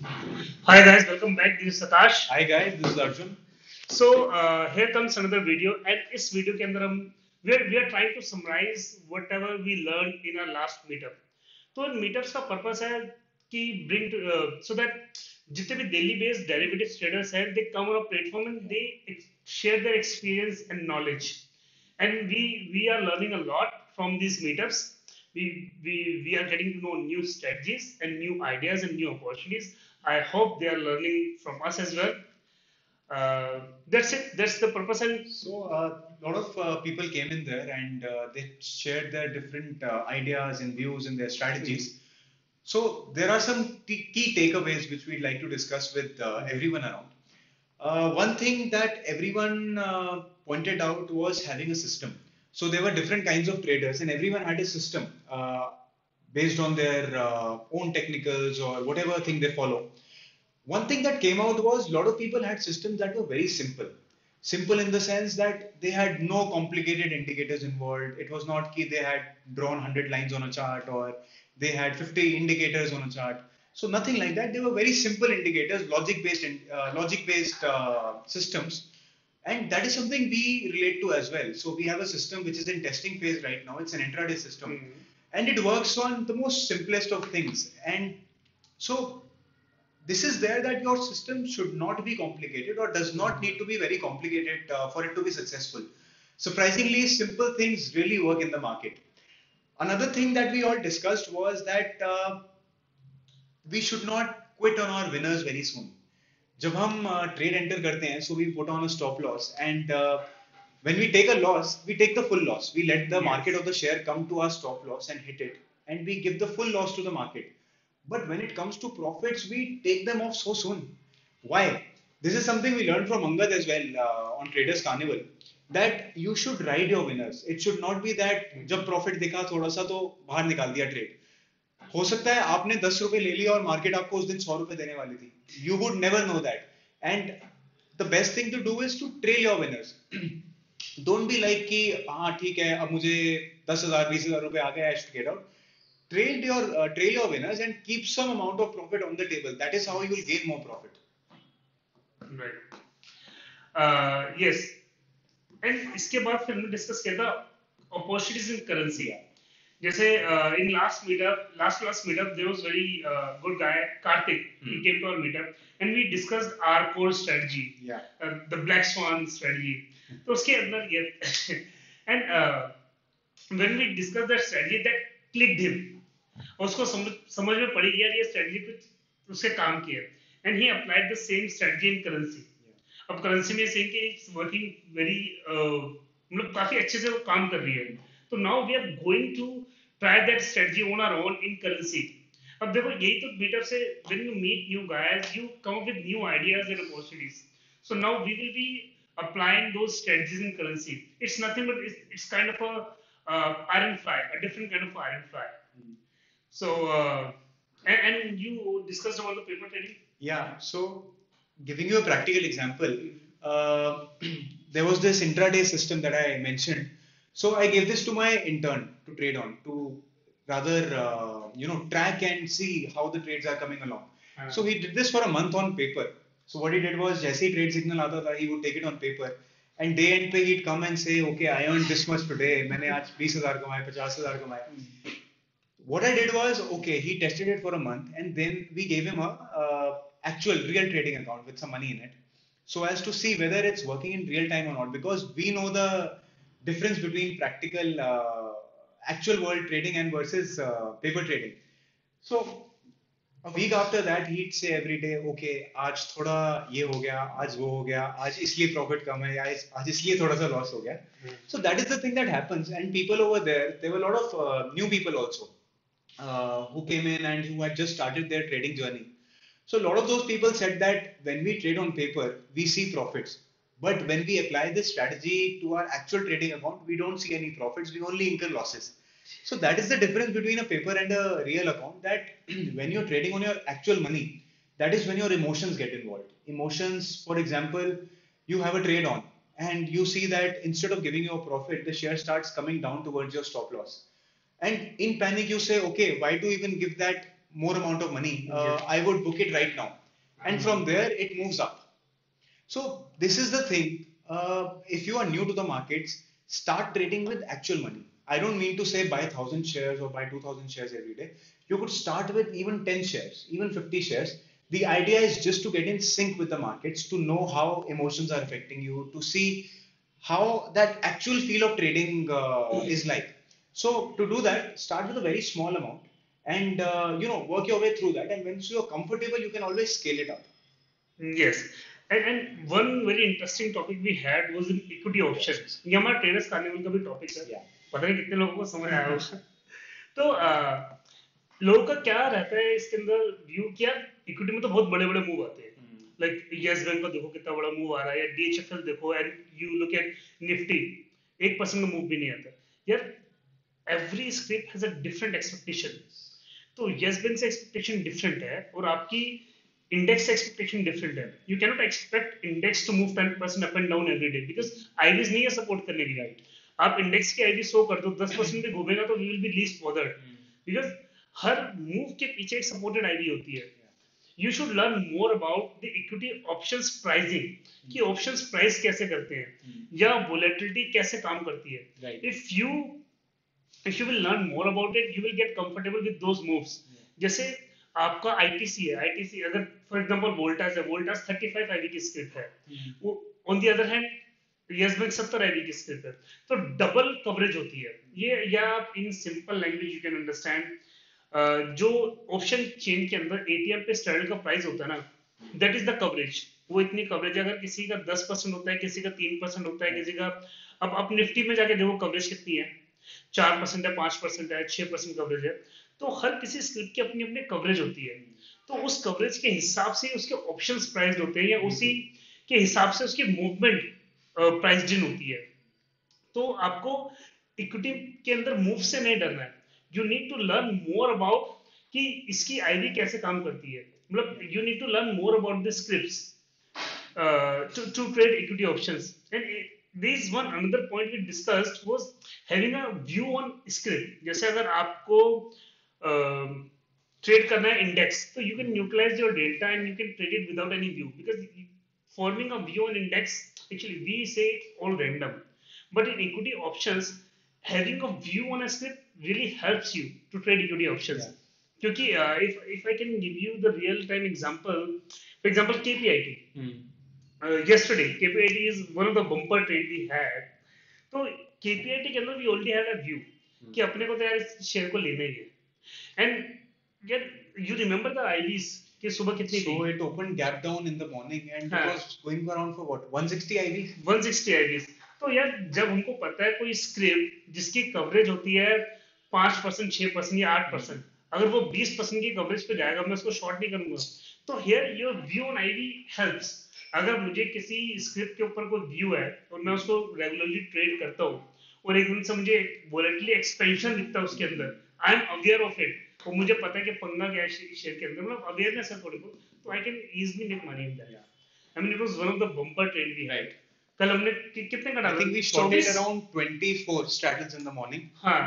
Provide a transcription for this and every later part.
Hi guys, welcome back. This is Satash. Hi guys, this is Arjun. So here comes another video, and इस video के अंदर हम we are trying to summarize whatever we learned in our last meetup. तो इन meetups का purpose है कि bring to, so that जितने भी daily based derivatives traders हैं, they come on a platform and they share their experience and knowledge. And we are learning a lot from these meetups. We are getting to know new strategies and new ideas and new opportunities. I hope they are learning from us as well. That's it. That's the purpose. And So a lot of people came in there and they shared their different ideas and views and their strategies. So there are some key takeaways which we'd like to discuss with everyone around. One thing that everyone pointed out was having a system. So there were different kinds of traders and everyone had a system based on their own technicals or whatever thing they follow. One thing that came out was a lot of people had systems that were very simple. Simple in the sense that they had no complicated indicators involved. It was not key they had drawn 100 lines on a chart or they had 50 indicators on a chart. So nothing like that. They were very simple indicators, logic-based systems, and that is something we relate to as well. So we have a system which is in testing phase right now. It's an intraday system, and it works on the most simplest of things. And so this is there that your system should not be complicated or does not need to be very complicated for it to be successful. Surprisingly, simple things really work in the market. Another thing that we all discussed was that we should not quit on our winners very soon. जब हम trade enter करते हैं, so we put on a stop loss, and when we take a loss, we take the full loss. We let the market or the share come to our stop loss and hit it, and we give the full loss to the market. But when it comes to profits, we take them off so soon. Why? This is something we learned from Angad as well on Traders Carnival. That you should ride your winners. It should not be that जब profit दिखा थोड़ा सा तो बाहर निकाल दिया trade. हो सकता है आपने 10 रुपए ले लिया और मार्केट आपको उस दिन 100 रुपए देने वाली थी. You would never know that. And the best thing to do is to trail your winners. Don't be like कि हाँ ठीक है अब मुझे 10,000 20,000 रुपए आ गए, I should get out. Trail your winners and keep some amount of profit on the table. That is how you will gain more profit. right. Yes. And इसके बाद फिर हमने डिस्कस किया था opportunities in currency. जैसे in last meetup there was very good guy Karthik. He came to our meetup and we discussed our core strategy. Yeah. The black swan strategy. तो उसके अंदर ये and when we discussed that strategy that clicked him. उसको समझ में पड़ी यार ये strategy कुछ उससे काम किया and he applied the same strategy in currency. अब करेंसी में सेम कि इट्स वर्किंग वेरी मतलब काफी अच्छे से वो काम कर रही है. तो now we are going to try that strategy on our own in currency. अब देखो यही तो मीटअप से when you meet new guys you come up with new ideas and opportunities. So now we will be applying those strategies in currency. It's nothing but it's kind of a iron fly, a different kind of iron fly. So and you discussed about the paper trading. Yeah, so giving you a practical example, uh, there was this intraday system that I mentioned. So I gave this to my intern to trade on, to rather track and see how the trades are coming along. So he did this for a month on paper. So what he did was, जैसे ही trade signal आता था, he would take it on paper. And day end पे he'd come and say, okay, I earned this much today. मैंने आज 20,000 कमाए, 50,000 कमाए. What I did was, okay, he tested it for a month and then we gave him a actual real trading account with some money in it, so as to see whether it's working in real time or not, because we know the difference between practical actual world trading and versus paper trading. So a week after that he'd say every day, okay, आज थोड़ा ये हो गया, आज वो हो गया, आज इसलिए profit कम है, आज इसलिए थोड़ा सा loss हो गया. So that is the thing that happens, and people over there were a lot of new people also who came in and who had just started their trading journey. So a lot of those people said that when we trade on paper, we see profits. But when we apply this strategy to our actual trading account, we don't see any profits. We only incur losses. So that is the difference between a paper and a real account. That when you're trading on your actual money, that is when your emotions get involved. Emotions, for example, you have a trade on and you see that instead of giving you a profit, the share starts coming down towards your stop loss. And in panic, you say, okay, why to even give that more amount of money, Yes. I would book it right now. And from there, it moves up. So this is the thing. If you are new to the markets, start trading with actual money. I don't mean to say buy 1,000 shares or buy 2,000 shares every day. You could start with even 10 shares, even 50 shares. The idea is just to get in sync with the markets, to know how emotions are affecting you, to see how that actual feel of trading is like. So to do that, start with a very small amount and work your way through that. And once you are comfortable, you can always scale it up. Yes. And one very interesting topic we had was in equity options. ये हमारा traders carnival का भी topic है. Yeah. पता नहीं कितने लोगों को समझ आया होगा. तो लोगों का क्या रहता है इसके अंदर व्यू क्या, इक्विटी में तो बहुत बड़े बड़े मूव आते हैं. लाइक यस बैंक का देखो कितना बड़ा मूव आ रहा है, या डीएचएफएल देखो, and you look at Nifty 1% का मूव भी नहीं आता यार. Every script has a different expectation. तो यस बैंक से एक्सपेक्टेशन डिफरेंट है और आपकी इंडेक्स एक्सपेक्टेशन डिफरेंट है. You cannot expect index to move 10% up and down every day because IVs नहीं है सपोर्ट करने के लिए. आप इंडेक्स की आईवी शो कर दो 10% भी घूमेगा तो we will be least bothered because हर मूव के पीछे एक सपोर्टेड आईवी होती है. You should learn more about the equity options pricing, कि ऑप्शंस प्राइस कैसे करते हैं या वोलेटिलिटी कैसे काम करती है. Right. if you will learn more about it, you will get comfortable with those moves. जैसे आपका आईटीसी है, आईटीसी अगर फॉर एग्जांपल वोल्टास है, वोल्टास 35 आईवी की स्क्रिप्ट है, वो on the other hand yes bank 70 IV की स्क्रिप्ट है, तो डबल कवरेज होती है ये. या आप in simple language you can understand जो ऑप्शन चेन के अंदर एटीएम पे स्ट्रैडल का प्राइस होता है ना, दैट इज द कवरेज. वो इतनी कवरेज है. अगर किसी का 10% होता है, किसी का 3% होता है, किसी का, अब आप निफ्टी में जाके देखो कवरेज कितनी है, 4% है, 5% है, 6% कवरेज है. तो हर किसी स्क्रिप्ट की अपनी अपनी कवरेज होती है. तो उस कवरेज के हिसाब से उसके ऑप्शंस प्राइस्ड होते हैं, या उसी के हिसाब से उसकी मूवमेंट प्राइस्ड इन होती है. तो आपको इक्विटी के अंदर मूव से नहीं डरना है. You need to learn more about कि इसकी आईवी कैसे काम करती है. मतलब you need to learn more about the scripts to trade equity options. And this one another point we discussed was having a view on script. जैसे अगर आपको ट्रेड करना है इंडेक्स, तो you can neutralize your delta and you can trade it without any view, because forming a view on index, actually we say it's all random, but in equity options having a view on a script really helps you to trade equity options. क्योंकि if I can give you the real time example, for example KPIT. Yesterday KPIT is one of the bumper trade we had. तो KPIT के अंदर we already had a view कि अपने को तो यार इस शेयर को लेना ही है. And yet you remember the IVs कि सुबह कितनी So it opened gap down in the morning and हाँ. it was going around for what, 160 IV? 160 IVs. तो यार जब हमको पता है कोई स्क्रिप्ट जिसकी कवरेज होती है 5%, 6% या 8%, अगर वो 20% की कवरेज पे जाएगा, मैं उसको शॉर्ट नहीं करूंगा. तो here your view on IV helps. अगर मुझे किसी स्क्रिप्ट के ऊपर कोई व्यू है और मैं उसको रेगुलरली ट्रेड करता हूँ और एक दिन से मुझे वोलेटिलिटी एक्सपेंशन दिखता है उसके अंदर, I am aware of it, और मुझे पता है कि पंगा क्या है शेयर के अंदर, मतलब अवेयरनेस है थोड़ी बहुत, तो I can easily make money in that. I mean it was one of the bumper trade we had. कल हमने कितने का I डाला? think we shorted around 24 straddles in the morning. हाँ.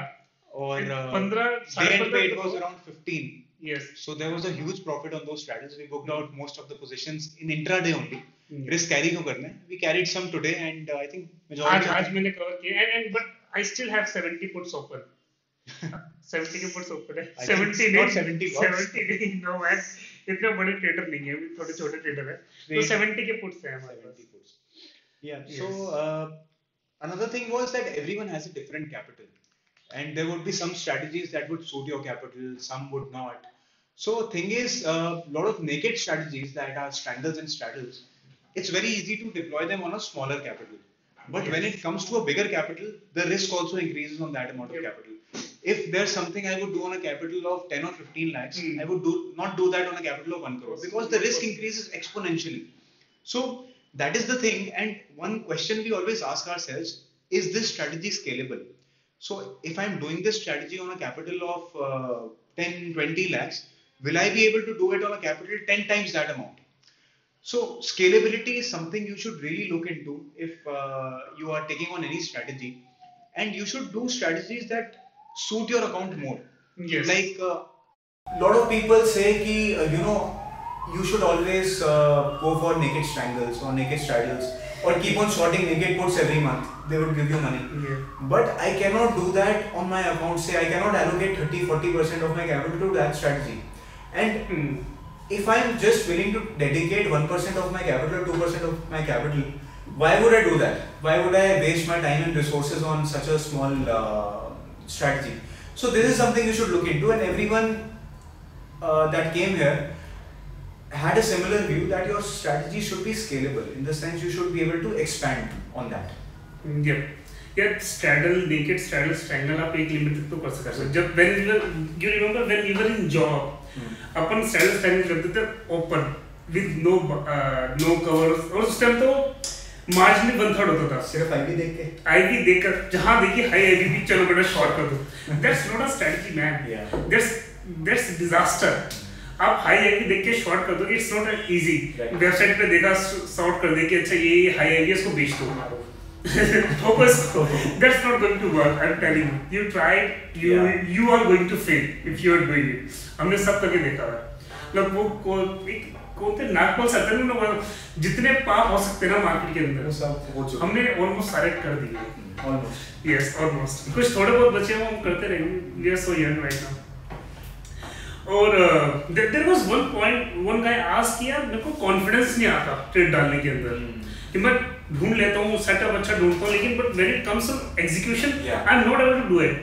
Or 15 day end pay it was around 15. Yes. So there was a huge profit on those straddles. We booked out most of the positions in intraday only. Risk carry क्यों करना है? We carried some today and I think majority. आज मैंने cover किया and but I still have 70 puts open. 70 के puts open है. 70 not 70 bucks. 70 नहीं, no man. इतने बड़े ट्रेडर नहीं है, थोड़े छोटे ट्रेडर है. तो 70 के puts हैं हमारे पास. 70 puts. Yeah. So another thing was that everyone has a different capital, and there would be some strategies that would suit your capital, some would not. So thing is, a lot of naked strategies that are strangles and straddles, it's very easy to deploy them on a smaller capital. But when it comes to a bigger capital, the risk also increases on that amount of capital. If there's something I would do on a capital of 10 or 15 lakhs, I would not do that on a capital of 1 crore because the risk increases exponentially. So that is the thing. And one question we always ask ourselves, is this strategy scalable? So if I'm doing this strategy on a capital of 10, 20 lakhs, will I be able to do it on a capital 10 times that amount? So scalability is something you should really look into if you are taking on any strategy, and you should do strategies that suit your account more. Yes. Like lot of people say ki you should always go for naked strangles or naked straddles or keep on shorting naked puts every month. They would give you money. Yeah. But I cannot do that on my account. Say I cannot allocate 30-40% of my capital to that strategy. And if I'm just willing to dedicate 1% of my capital, 2% of my capital, why would I do that? Why would I waste my time and resources on such a small strategy? So this is something you should look into, and everyone that came here had a similar view that your strategy should be scalable. In the sense, you should be able to expand on that. Yep. Yeah, straddle, naked straddle, strangle आप एक limit तक तो कर सकते हैं. जब when you remember when we were in job, upon straddle strangle करते थे open with no covers और उस टाइम तो मार्जिन 1/3 होता था. सिर्फ आईवी देख के. आईवी देखकर जहाँ देखिए हाई आईवी भी चलो बेटा शॉर्ट कर दो. That's not a strategy, man. Yeah. That's disaster. आप हाई आईवी देख के शॉर्ट कर दो. It's not easy. वेबसाइट पे देखा शॉर्ट कर दे कि अच्छा ये हाई आईवी इसको बेच दो. That's not going to work. I'm telling you. You tried. You are going to fail if you are doing it. हमने सब करके देखा है. मतलब वो कौन थे नागपाल सत्तर में वो जितने पाप हो सकते हैं ना मार्केट के अंदर वो सब हो चुके हमने ऑलमोस्ट सारे कर दिए. ऑलमोस्ट. Yes, almost. कुछ थोड़े बहुत बचे हैं हम करते रहेंगे. We are so young right now. और there was one point one guy asked कि यार मेरे को कॉन्फिडेंस नहीं आता ट्रेड डालने के अंदर कि मैं ढूंढ लेता हूँ सेटअप अच्छा ढूंढता हूँ लेकिन but when it comes to execution I am not able to do it.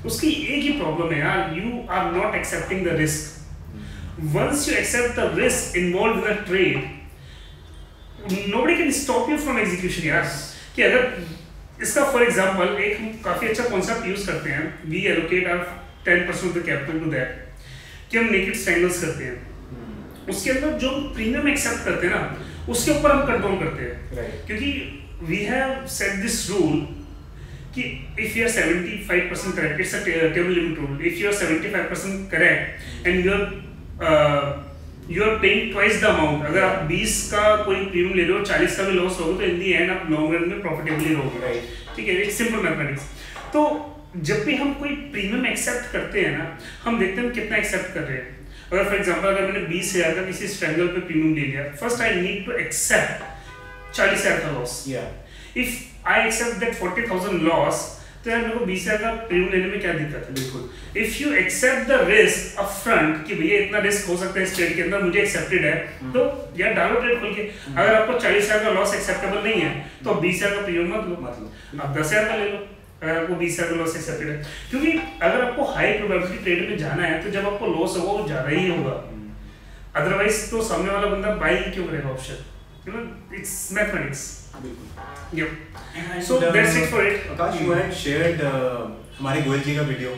उसकी एक ही प्रॉब्लम है यार, you are not accepting the risk. Once you accept the risk involved in the trade nobody can stop you from execution. यार कि अगर इसका for example एक हम काफी अच्छा कॉन्सेप्ट यूज करते हैं, we allocate our 10% of the capital to that कि हम नेकेड स्ट्रैंगल्स करते हैं. उसके अंदर जो प्रीमियम एक्सेप्ट करते हैं ना उसके ऊपर हम कंट्रोल करते हैं. क्योंकि we have set this rule कि if you are 75% correct, it's a table limit rule. If you are 75% correct and you are paying twice the amount, अगर आप 20 का कोई प्रीमियम ले रहे हो 40 का भी लॉस होगा तो इन दी एंड आप लॉन्ग रन में प्रॉफिटेबली रहोगे. ठीक है, एक सिंपल मैथमेटिक्स. तो जब भी हम कोई प्रीमियम एक्सेप्ट करते हैं ना हम देखते हैं कितना एक्सेप्ट कर रहे हैं. अगर फॉर एग्जांपल अगर मैंने 20,000 का किसी स्ट्रैंगल पे प्रीमियम ले लिया, first I need to accept 40,000 का loss. If I accept that 40,000 loss तो यार मेरे को 20,000 का प्रीमियम लेने में क्या दिक्कत है. बिल्कुल. If you accept the risk upfront कि भैया इतना रिस्क हो सकता है इस ट्रेड के अंदर, मुझे एक्सेप्टेड है तो यार डालो ट्रेड खोल के. अगर आपको 40,000 का लॉस एक्सेप्टेबल नहीं है तो 20,000 का प्रीमियम मत लो, आप 10,000 का ले लो. वो 20,000 का लॉस एक्सेप्टेड है. क्योंकि अगर आपको हाई प्रोबेबिलिटी ट्रेड में जाना है तो जब आपको लॉस होगा वो ज्यादा ही होगा. अदरवाइज तो सामने वाला बंदा बाई क्यों करेगा option. You know it's mathematics. Yup. So that's it for it. Akash, you had shared हमारे गोयल जी का video.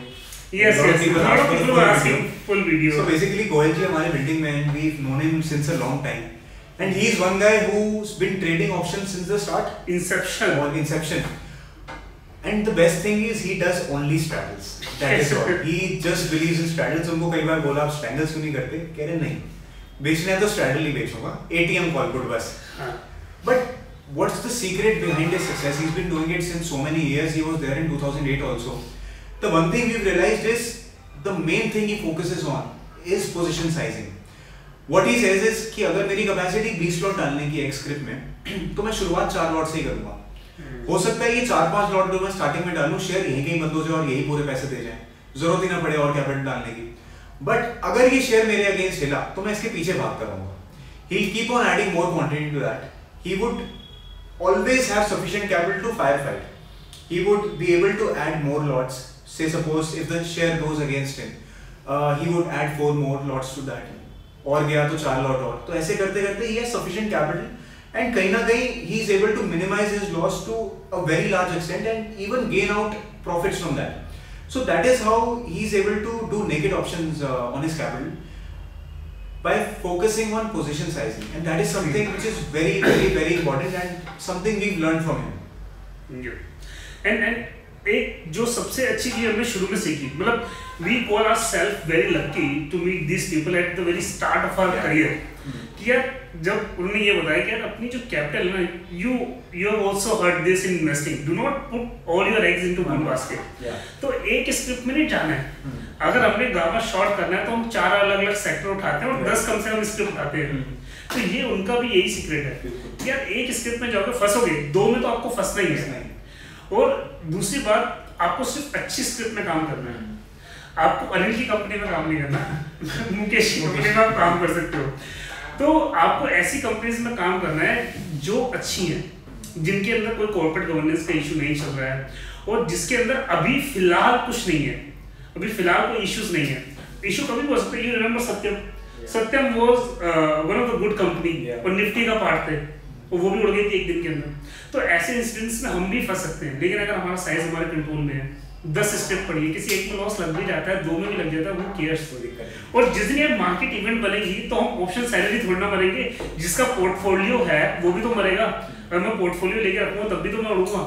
Yes. A lot of people were asking full video. So basically Goyal ji हमारे बिल्डिंग में and we've known him since a long time. And he is one guy who's been trading options since the start. Inception. And the best thing is he does only straddles. That is all. He just believes in straddles. उनको कई बार बोला आप straddles क्यों नहीं करते? कह रहे नहीं. बेचना है तो straddle ही बेचूंगा. ATM call good बस. But what's the secret behind his success? He's been doing it since so many years. He was there in 2008 also. The one thing we've realized is the main thing he focuses on is position sizing. What he says is कि अगर मेरी capacity 20 lot डालने की X script में तो मैं शुरुआत 4 lot से ही करूँगा. हो सकता है ये 4-5 लॉट जो मैं स्टार्टिंग में डालूं शेयर यही कहीं मत हो जाए और यही पूरे पैसे दे जाए, जरूरत ही ना पड़े और कैपिटल डालने की. बट अगर ये शेयर मेरे अगेंस्ट हिला तो मैं इसके पीछे भागता रहूंगा. He will keep on adding more quantity to that. He would always have sufficient capital to fire fight. He would be able to add more lots. Say suppose if the share goes against him he would add 4 more lots to that. और गया तो 4 lot और. तो ऐसे करते करते he has sufficient capital and कहीं ना कहीं he is able to minimize his loss to a very large extent and even gain out profits from that. So that is how he is able to do naked options on his capital by focusing on position sizing, and that is something which is very important and something we've learned from him. Yeah. And एक जो सबसे अच्छी चीज हमने शुरू में सीखी, मतलब we call our self very lucky to meet this people at the very start of our career, कि यार जब उन्होंने ये बताया कि यार अपनी जो कैपिटल है ना, you have also heard this in investing, do not put all your eggs into one basket. तो एक स्क्रिप्ट में नहीं जाना है, अगर हमने गामा शॉर्ट करना है तो हम 4 अलग-अलग सेक्टर उठाते हैं और 10 कम से कम स्क्रिप्ट उठाते हैं। तो ये उनका भी यही सीक्रेट है, यार एक स्क्रिप्ट में जाओगे फंसोगे, 2 में तो आपको फंसना ही है। और दूसरी बात, आपको सिर्फ अच्छी स्क्रिप्ट में काम करना है, आपको अनिल की कंपनी में काम नहीं करना मुकेश की कंपनी में आप काम कर सकते हो। तो आपको ऐसी कंपनीज में काम करना है जो अच्छी हैं, जिनके अंदर कोई कॉर्पोरेट गवर्नेंस का इशू नहीं चल रहा है और जिसके अंदर अभी फिलहाल कुछ नहीं है, अभी फिलहाल कोई इश्यूज नहीं है। इशू कभी भी हो सकता है। You remember Satyam was one of the good company और निफ्टी का पार्ट थे और वो भी उड़ गई थी एक दिन के अंदर। तो ऐसे इंसिडेंट्स में हम भी फंस सकते हैं, लेकिन अगर हमारा साइज हमारे कंट्रोल में है, 10 स्टेप पढ़िए, किसी एक में लॉस लग भी जाता है, 2 में भी लग जाता है, वो केयर्स। और जिस दिन ये मार्केट इवेंट बनेगी तो हम ऑप्शन सैलरी थोड़ी ना मरेंगे, जिसका पोर्टफोलियो है वो भी तो मरेगा। अगर मैं पोर्टफोलियो लेके रखूंगा तब भी तो मैं उड़ूंगा,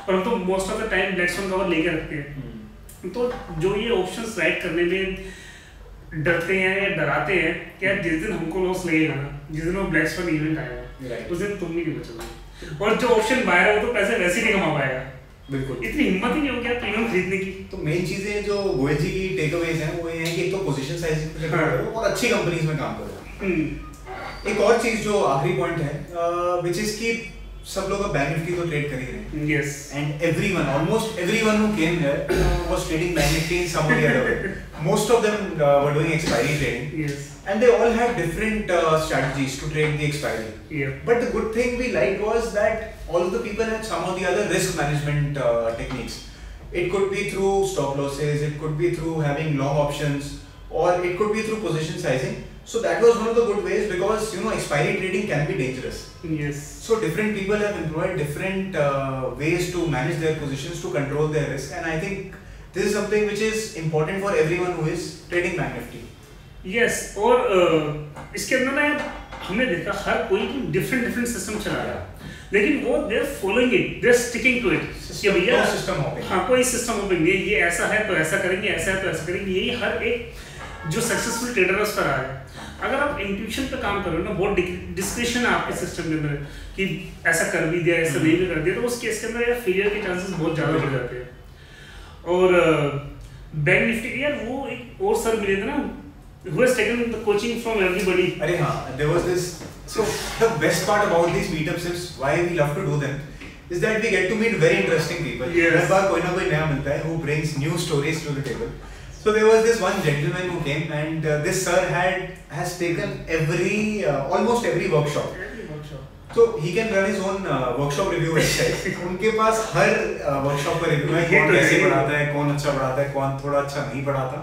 और हम तो most of the time black swan cover लेके रखते हैं। तो जो ये ऑप्शंस राइट करने में डरते हैं या डराते हैं कि यार जिस दिन हमको लॉस लगेगा ना, जिस दिन वो ब्लैक स्वन इवेंट आएगा, उस दिन तुम भी नहीं बचोगे, और जो ऑप्शन बायर है वो तो पैसे वैसे ही नहीं कमा पाएगा। बिल्कुल, इतनी हिम्मत ही नहीं हो गया प्रीमियम खरीदने की। तो मेन चीजें जो गोयल जी की टेकअवेज हैं वो ये हैं कि एक तो पोजीशन साइज पे करो और अच्छी कंपनीज में काम करो। एक और चीज जो आखिरी पॉइंट है व्हिच इज कि सब लोग अब बैंक निफ्टी तो ट्रेड कर ही रहे हैं। Yes, and everyone, almost everyone who came here was trading bank Nifty in some or the other way. Most of them were doing expiry trading. Yes, and they all have different strategies to trade the expiry. Yeah. But the good thing we liked was that all of the people had some or the other risk management techniques. It could be through stop losses, it could be through having long options, or it could be through position sizing. So that was one of the good ways, because you know expiry trading can be dangerous. yes, So different people have employed different ways to manage their positions, to control their risk, and I think this is something which is important for everyone who is trading Bank Nifty. yes. और इसके अंदर ना हमने देखा हर कोई different system चला रहा है, लेकिन वो they are following it, they are sticking to it कि भैया सिस्टम होपिंग, हाँ कोई सिस्टम होपिंग नहीं, ये ऐसा है तो ऐसा करेंगे, ऐसा है तो ऐसा करेंगे। यही हर एक जो सक्सेसफुल ट्रेडर है उसका रहा है। अगर आप इंट्यूशन पे काम कर रहे हो ना, बहुत डिस्क्रिप्शन है आपके सिस्टम के अंदर कि ऐसा कर भी दिया, ऐसा नहीं भी कर दिया, तो उस केस के अंदर यार फेलियर के चांसेस बहुत ज़्यादा बढ़ जाते हैं। और बैंक निफ्टी यार वो एक और सर मिले थे ना, who has taken the coaching from everybody. अरे हाँ, there was this. So the best part about these meetups is why we love to do them is that we get to meet very interesting people. Yes. हर बार कोई ना कोई नया मिलता है who brings new stories to the table. So there was this one gentleman who came, and this sir has taken almost every workshop. So he can run his own workshop review website. उनके पास हर workshop का review है, कौन कैसे पढ़ाता है, कौन अच्छा पढ़ाता है, कौन थोड़ा अच्छा नहीं पढ़ाता.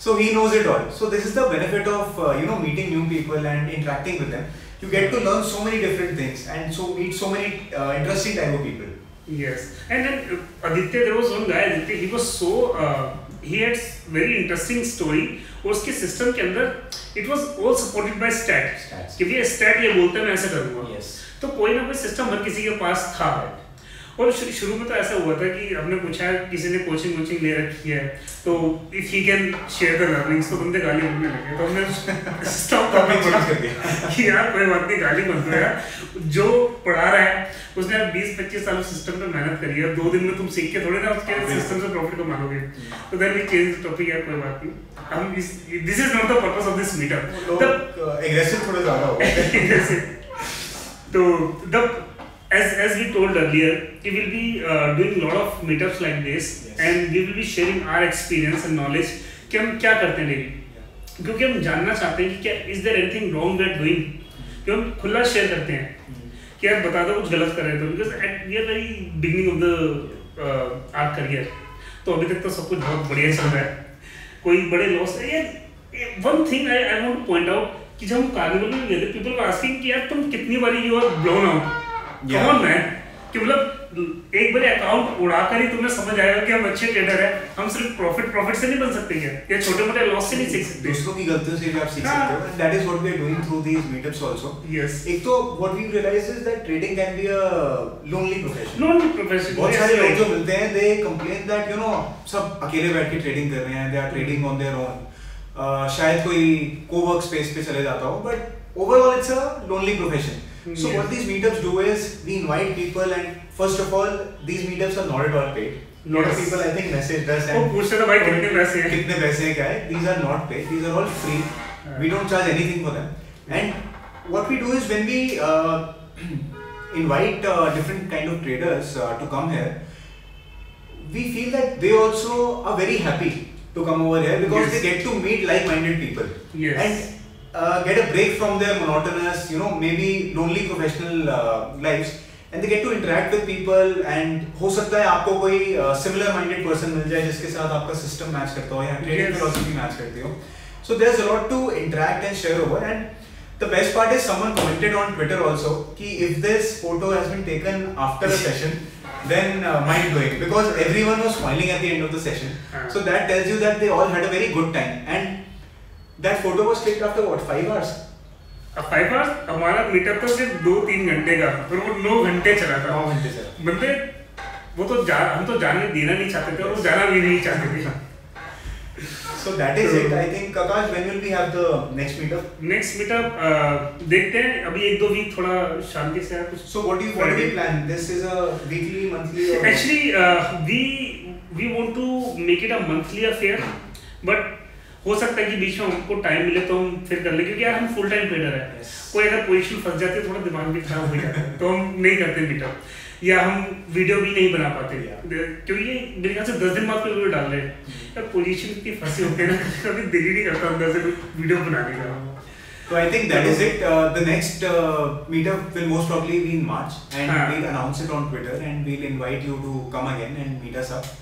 So he knows it all. So this is the benefit of meeting new people and interacting with them. You get to learn so many different things and so meet so many interesting type of people. Yes, and then Aditya, there was one guy, Aditya, he was so he had very interesting story. और उसके system के अंदर it was all supported by stats. कि ये stat ये बोलता है मैं ऐसा करूँगा. Yes. तो कोई ना कोई सिस्टम हर किसी के पास था। और शुरू में तो ऐसा हुआ था कि हमने पूछा किसी ने कोचिंग ले रखी है तो if he can share the learnings, तो बंदे गाली बोलने लगे, तो हमने स्टॉप करना पड़ा कि यार कोई बात नहीं, गाली मत दो यार, जो पढ़ा रहा है उसने 20-25 साल सिस्टम पे मेहनत करी है, 2 दिन में तुम सीख के थोड़े ना उसके सिस्टम से प्रॉफिट कमाओगे। तो then we change the topic, यार कोई बात नहीं, हम this is not the purpose of this meetup. लोग एग्रेसिव थोड़ा ज्यादा हो गए। तो the as we told earlier, we will be doing lot of meetups like this. Yes. And we will be sharing our experience and knowledge कि हम क्या करते हैं डेली, क्योंकि हम जानना चाहते हैं कि क्या is there anything wrong we are doing, कि हम खुला शेयर करते हैं कि यार बता दो कुछ गलत कर रहे हो, because at we are very beginning of the our career, तो अभी तक तो सब कुछ बहुत बढ़िया चल रहा है, कोई बड़े लॉस है यार। one thing I want to point out कि जब हम कार्निवल में गए थे, people were asking कि यार तुम कितनी बारी you are blown out. कौन है कि मतलब एक बार अकाउंट उड़ाकर ही तुम्हें समझ आएगा कि हम अच्छे ट्रेडर हैं। हम सिर्फ प्रॉफिट से नहीं बन सकते हैं, या छोटे मोटे लॉस से नहीं सीख सकते। दूसरों की गलतियों से भी आप सीख सकते हो, and that is what we are doing through these meetups also. Yes. एक तो what we realize is that trading can be a lonely profession. Lonely profession. बहुत सारे लोग जो मिलते हैं they complain that सब अकेले बैठ के ट्रेडिंग कर रहे हैं, they are trading on their own. शायद कोई co-work space पे चले जाता हो, but overall it's a lonely profession. So what these meetups do is we invite people, and first of all these meetups are not at all paid. Lot of people I think message us and पूछते हैं भाई कितने पैसे हैं? कितने पैसे हैं क्या है? These are not paid. These are all free. We don't charge anything for them. And what we do is when we invite different kind of traders to come here, we feel that they also are very happy to come over here because they get to meet like-minded people. Yes. And get a break from their monotonous, maybe lonely professional lives, and they get to interact with people. And हो सकता है आपको कोई similar minded person मिल जाए जिसके साथ आपका system match करता हो या trading philosophy match करती हो. So there's a lot to interact and share over. And the best part is someone commented on Twitter also कि if this photo has been taken after a session, then mind blowing, because everyone was smiling at the end of the session. So that tells you that they all had a very good time. And that photo was clicked after what, 5 hours? 5 hours? हमारा meetup तो सिर्फ 2-3 घंटे का, पर वो 9 घंटे चला था। 9 घंटे चला। बंदे हम तो जाने देना नहीं चाहते थे, और वो जाना भी नहीं चाहते थे। So that is it. I think Akash, when will we have the next meetup? Next meetup देखते हैं, अभी 1-2 वीक थोड़ा शांति से है कुछ। So what do we plan? This is a weekly, monthly or? Actually we want to make it a monthly affair, but हो सकता है कि बीच में हमको टाइम मिले तो हम फिर कर ले, क्योंकि यार हम फुल टाइम ट्रेडर है। कोई अगर पोजीशन फंस जाती है, थोड़ा दिमाग भी खराब हो जाता है, तो हम नहीं करते मीटअप, या हम वीडियो भी नहीं बना पाते, क्योंकि ये मेरे ख्याल से 10 दिन बाद वीडियो डाल रहे हैं। यार पोजीशन इतनी फंसी होती है ना, कभी दिल ही नहीं करता अंदर से वीडियो बनाने का। So I think that is it. The next meetup will most probably be in March, and we'll announce it on Twitter, and we'll invite you to come again and meet us up.